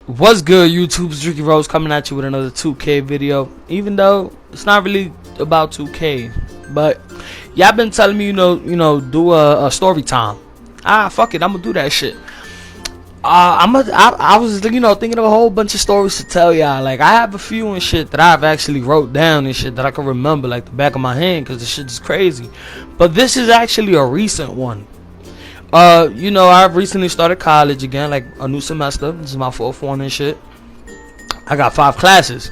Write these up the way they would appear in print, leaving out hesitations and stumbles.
What's good, YouTube? It's Ricky Rose coming at you with another 2K video. Even though it's not really about 2K, but y'all been telling me, do a story time. Fuck it, I'm gonna do that shit. I was, thinking of a whole bunch of stories to tell y'all. Like, I have a few and shit that I've actually wrote down and shit that I can remember like the back of my hand, because the shit is crazy. But this is actually a recent one. I've recently started college again, like a new semester. This is my fourth one and shit. I got 5 classes.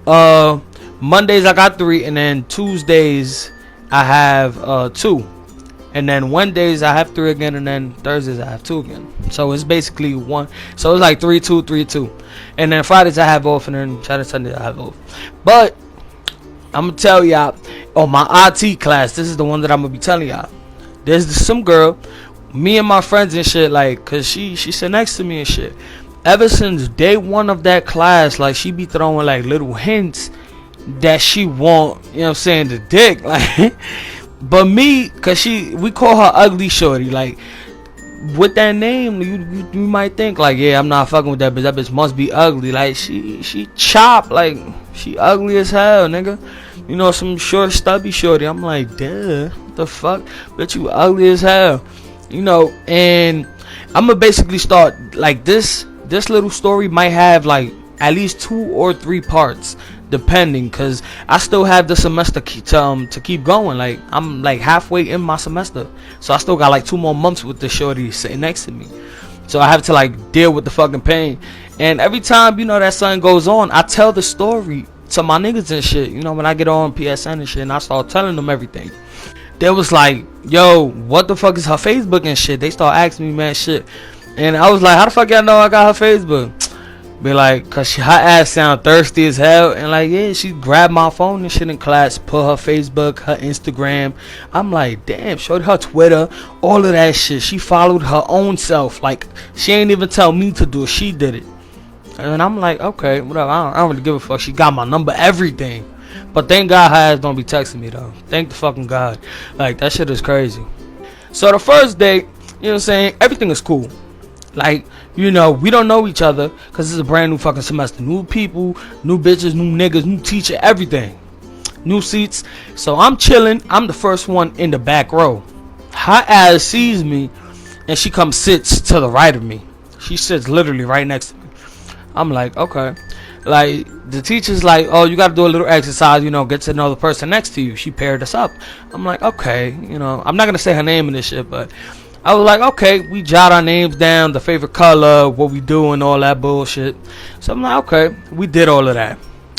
Mondays I got 3, and then Tuesdays I have 2. And then Wednesdays I have 3 again, and then Thursdays I have 2 again. So it's basically one. So it's like 3, 2, 3, 2. And then Fridays I have off, and then Saturday, Sunday I have off. But I'm gonna tell y'all, on my IT class, this is the one that I'm gonna be telling y'all. There's some girl, me and my friends and shit, like, cause she sit next to me and shit. Ever since day 1 of that class, like, she be throwing like little hints that she want, the dick, like. But me, cause we call her Ugly Shorty. Like, with that name, you might think like, yeah, I'm not fucking with that bitch. That bitch must be ugly. Like, she chop, like, she ugly as hell, nigga. Some short, stubby shorty. I'm like, duh, what the fuck? Bitch, you ugly as hell. And I'm gonna basically start like this little story might have like at least 2 or 3 parts, depending, cause I still have the semester to keep going. Like, I'm like halfway in my semester, so I still got like 2 more months with the shorty sitting next to me. So I have to like deal with the fucking pain. And every time that something goes on, I tell the story to my niggas and shit. When I get on PSN and shit, and I start telling them everything. They was like, yo, what the fuck is her Facebook and shit? They start asking me mad shit. And I was like, how the fuck y'all know I got her Facebook? Be like, cause her ass sound thirsty as hell. And like, yeah, she grabbed my phone and shit in class, put her Facebook, her Instagram. I'm like, damn, showed her Twitter, all of that shit. She followed her own self. Like, she ain't even tell me to do it, she did it. And I'm like, okay, whatever, I don't really give a fuck. She got my number, everything. But thank God her ass don't be texting me though. Thank the fucking God. Like, that shit is crazy. So the first day, everything is cool. Like, we don't know each other, because it's a brand new fucking semester. New people, new bitches, new niggas, new teacher, everything. New seats. So I'm chilling. I'm the first one in the back row. Her ass sees me, and she comes sits to the right of me. She sits literally right next to me. I'm like, okay. Like, the teacher's like, oh, you got to do a little exercise, get to know the person next to you. She paired us up. I'm like, okay, I'm not going to say her name in this shit, but I was like, okay, we jot our names down, the favorite color, what we do, and all that bullshit. So I'm like, okay, we did all of that.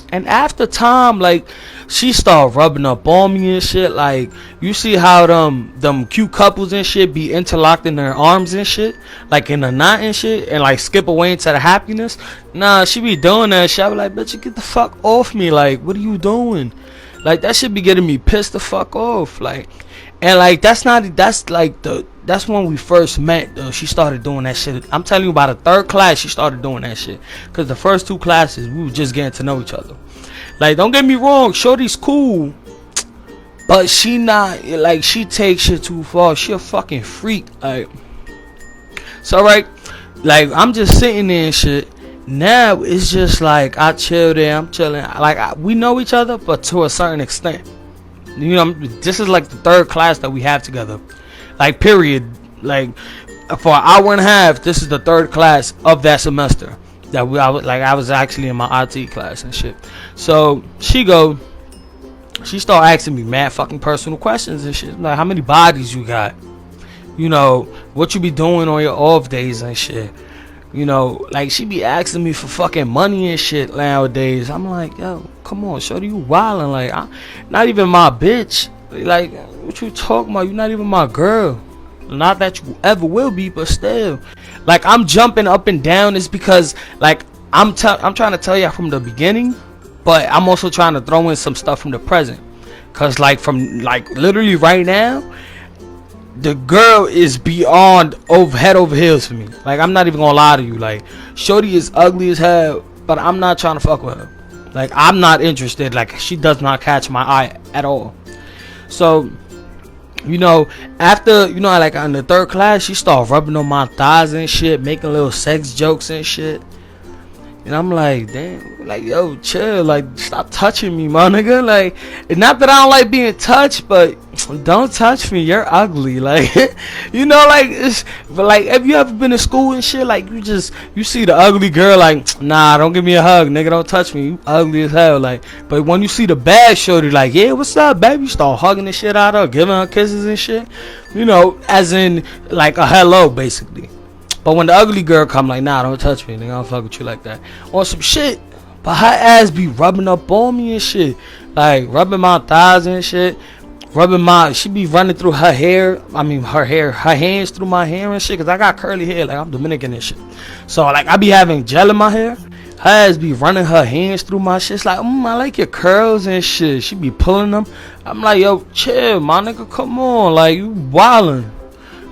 And after time, like, she started rubbing up on me and shit. Like, you see how them cute couples and shit be interlocked in their arms and shit, like in a knot and shit, and like skip away into the happiness. Nah, she be doing that shit. I be like, bitch, you get the fuck off me. Like, what are you doing? Like, that shit be getting me pissed the fuck off. Like, and like, that's when we first met though. She started doing that shit. I'm telling you, by the 3rd class she started doing that shit, because the first 2 classes we were just getting to know each other. Like, don't get me wrong, shorty's cool, but she not, like, she takes shit too far. She a fucking freak. Like, so right, like, I'm just sitting there and shit. Now it's just like, I chill there, I'm chilling. Like, we know each other, but to a certain extent. This is like the 3rd class that we have together. Like, period. Like, for an hour and a half, this is the 3rd class of that semester that I was actually in my IT class and shit. So she start asking me mad fucking personal questions and shit. Like, how many bodies you got? What you be doing on your off days and shit. Like, she be asking me for fucking money and shit nowadays. I'm like, yo, come on, shorty, you wildin'. Like, I'm not even my bitch. Like, what you talking about? You not even my girl. Not that you ever will be, but still. Like, I'm jumping up and down. It's because, like, I'm trying to tell you from the beginning, but I'm also trying to throw in some stuff from the present. Cause, like, from, like, literally right now, the girl is beyond head over heels for me. Like, I'm not even gonna lie to you. Like, shorty is ugly as hell, but I'm not trying to fuck with her. Like, I'm not interested. Like, she does not catch my eye at all. So, after, like, in the 3rd class, she started rubbing on my thighs and shit, making little sex jokes and shit. And I'm like, damn, like, yo, chill, like, stop touching me, my nigga. Like, not that I don't like being touched, but don't touch me, you're ugly. Like, you know, like, it's, but like, have you ever been to school and shit? Like, you see the ugly girl, like, nah, don't give me a hug, nigga, don't touch me, you ugly as hell. Like, but when you see the bad shorty, like, yeah, what's up, baby? You start hugging the shit out of her, giving her kisses and shit, you know, as in, like, a hello, basically. But when the ugly girl come, like, nah, don't touch me, nigga, I don't fuck with you like that. On some shit. But her ass be rubbing up on me and shit. Like, rubbing my thighs and shit. She be running through her hair. I mean, her hands through my hair and shit. Cause I got curly hair, like, I'm Dominican and shit. So, like, I be having gel in my hair. Her ass be running her hands through my shit. It's like, I like your curls and shit. She be pulling them. I'm like, yo, chill, my nigga, come on. Like, you wildin'.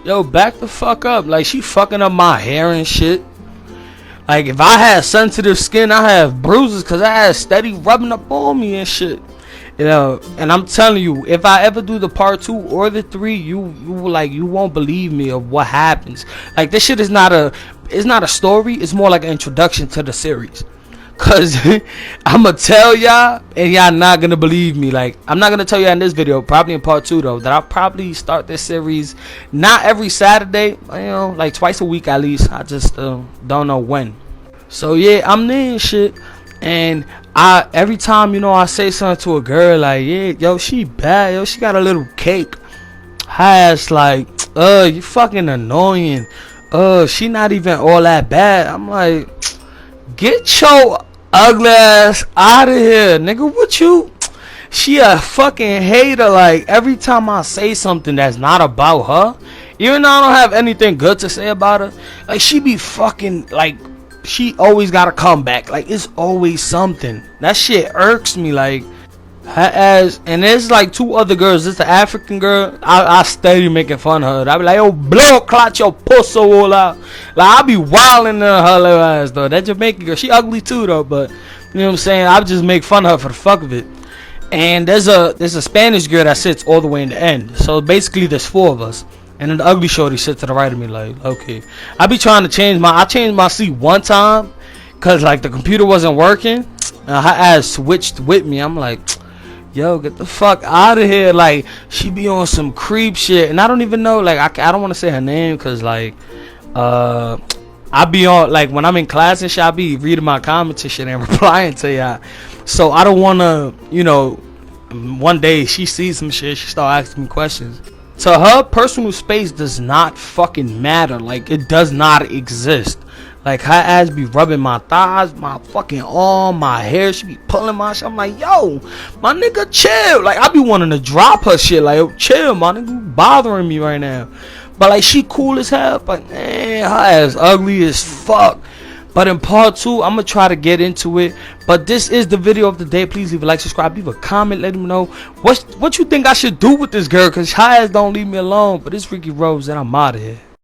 Yo, back the fuck up. Like, she fucking up my hair and shit. Like, if I had sensitive skin, I have bruises because I had steady rubbing up on me and shit. You know, and I'm telling you, if I ever do the part 2 or the 3, you won't believe me of what happens. Like, this shit is not a story. It's more like an introduction to the series. Cause I'ma tell y'all and y'all not gonna believe me. Like, I'm not gonna tell y'all in this video, probably in part 2 though, that I'll probably start this series not every Saturday, you know, like twice a week at least. I just don't know when. So yeah, I'm there and shit. And every time, you know, I say something to a girl like, yeah, yo, she bad, yo, she got a little cake. Her ass like, you fucking annoying. She not even all that bad. I'm like, get your ugly ass out of here, nigga. What you? She a fucking hater. Like, every time I say something that's not about her, even though I don't have anything good to say about her, like, she be fucking, like, she always gotta come back. Like, it's always something. That shit irks me. Like, her ass. And there's like 2 other girls. This the African girl. I steady making fun of her. I be like, yo, blood clot your pussy all out. Like, I be wilding her little ass though. That Jamaican girl, she ugly too though. But you know what I'm saying? I just make fun of her for the fuck of it. And there's a Spanish girl that sits all the way in the end. So basically, there's 4 of us. And then the ugly shorty sits to the right of me. Like, okay. I be trying to I changed my seat one time, cause like the computer wasn't working. And her ass switched with me. I'm like, yo, get the fuck out of here. Like, she be on some creep shit, and I don't even know, like, I don't want to say her name, because, like, I be on, like, when I'm in class and shit, I be reading my comments and shit and replying to y'all. So I don't want to, you know, one day she sees some shit, she start asking me questions. To her, personal space does not fucking matter. Like, it does not exist. Like, her ass be rubbing my thighs, my fucking arm, my hair. She be pulling my shit. I'm like, yo, my nigga, chill. Like, I be wanting to drop her shit. Like, yo, chill, my nigga, you bothering me right now. But, like, she cool as hell. But, man, her ass ugly as fuck. But in part 2, I'm going to try to get into it. But this is the video of the day. Please leave a like, subscribe, leave a comment. Let me know what you think I should do with this girl. Because her ass don't leave me alone. But it's Ricky Rose, and I'm out of here.